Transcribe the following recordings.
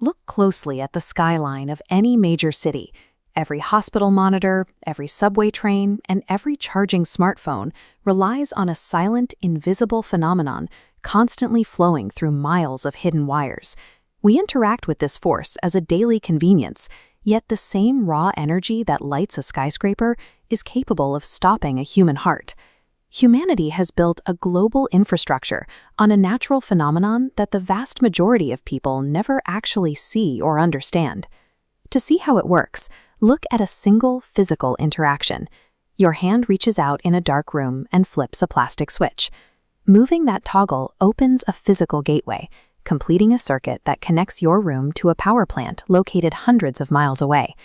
Look closely at the skyline of any major city. Every hospital monitor, every subway train, and every charging smartphone relies on a silent, invisible phenomenon constantly flowing through miles of hidden wires. We interact with this force as a daily convenience, yet the same raw energy that lights a skyscraper is capable of stopping a human heart. Humanity has built a global infrastructure on a natural phenomenon that the vast majority of people never actually see or understand. To see how it works, look at a single physical interaction. Your hand reaches out in a dark room and flips a plastic switch. Moving that toggle opens a physical gateway, completing a circuit that connects your room to a power plant located hundreds of miles away.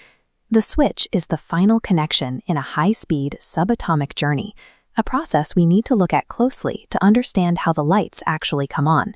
The switch is the final connection in a high-speed subatomic journey, a process we need to look at closely to understand how the lights actually come on.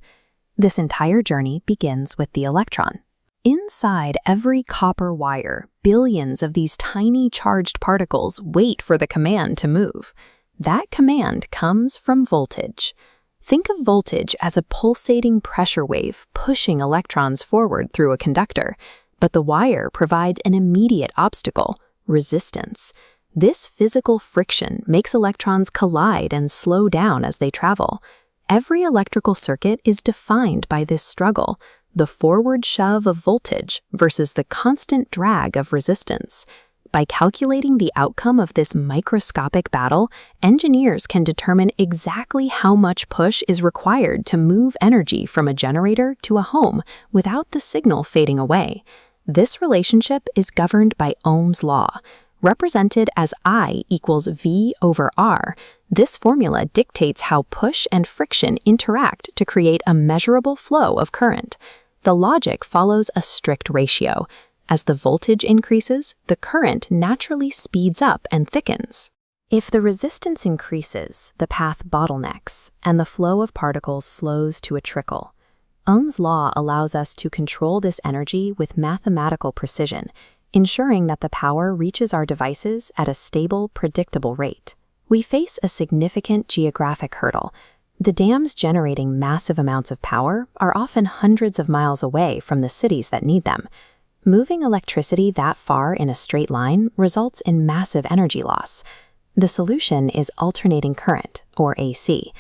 This entire journey begins with the electron. Inside every copper wire, billions of these tiny charged particles wait for the command to move. That command comes from voltage. Think of voltage as a pulsating pressure wave pushing electrons forward through a conductor, but the wire provides an immediate obstacle: resistance. This physical friction makes electrons collide and slow down as they travel. Every electrical circuit is defined by this struggle, the forward shove of voltage versus the constant drag of resistance. By calculating the outcome of this microscopic battle, engineers can determine exactly how much push is required to move energy from a generator to a home without the signal fading away. This relationship is governed by Ohm's law. Represented as I equals V over R, this formula dictates how push and friction interact to create a measurable flow of current. The logic follows a strict ratio. As the voltage increases, the current naturally speeds up and thickens. If the resistance increases, the path bottlenecks, and the flow of particles slows to a trickle. Ohm's law allows us to control this energy with mathematical precision, ensuring that the power reaches our devices at a stable, predictable rate. We face a significant geographic hurdle. The dams generating massive amounts of power are often hundreds of miles away from the cities that need them. Moving electricity that far in a straight line results in massive energy loss. The solution is alternating current, or AC.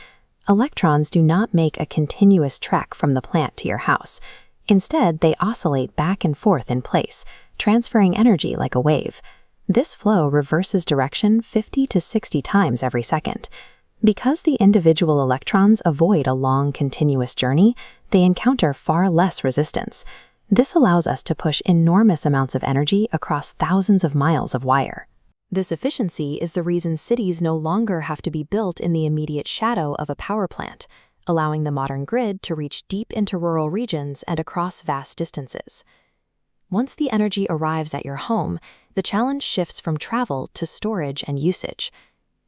Electrons do not make a continuous trek from the plant to your house. Instead, they oscillate back and forth in place, transferring energy like a wave. This flow reverses direction 50 to 60 times every second. Because the individual electrons avoid a long, continuous journey, they encounter far less resistance. This allows us to push enormous amounts of energy across thousands of miles of wire. This efficiency is the reason cities no longer have to be built in the immediate shadow of a power plant, allowing the modern grid to reach deep into rural regions and across vast distances. Once the energy arrives at your home, the challenge shifts from travel to storage and usage.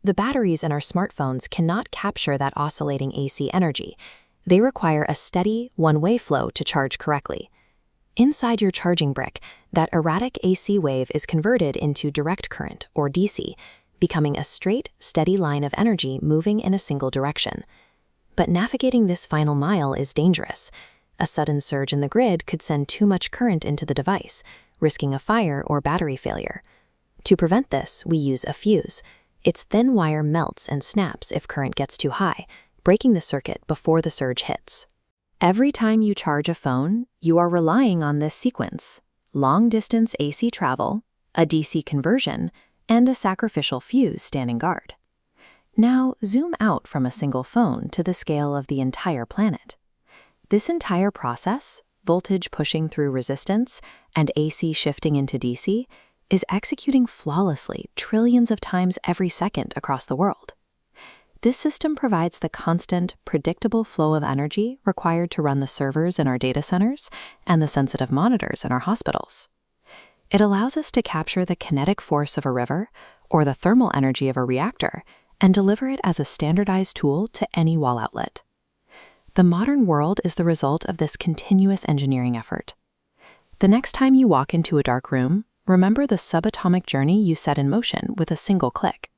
The batteries in our smartphones cannot capture that oscillating AC energy. They require a steady, one-way flow to charge correctly. Inside your charging brick, that erratic AC wave is converted into direct current, or DC, becoming a straight, steady line of energy moving in a single direction. But navigating this final mile is dangerous. A sudden surge in the grid could send too much current into the device, risking a fire or battery failure. To prevent this, we use a fuse. Its thin wire melts and snaps if current gets too high, breaking the circuit before the surge hits. Every time you charge a phone, you are relying on this sequence: long-distance AC travel, a DC conversion, and a sacrificial fuse standing guard. Now, zoom out from a single phone to the scale of the entire planet. This entire process, voltage pushing through resistance and AC shifting into DC, is executing flawlessly trillions of times every second across the world. This system provides the constant, predictable flow of energy required to run the servers in our data centers and the sensitive monitors in our hospitals. It allows us to capture the kinetic force of a river or the thermal energy of a reactor and deliver it as a standardized tool to any wall outlet. The modern world is the result of this continuous engineering effort. The next time you walk into a dark room, remember the subatomic journey you set in motion with a single click.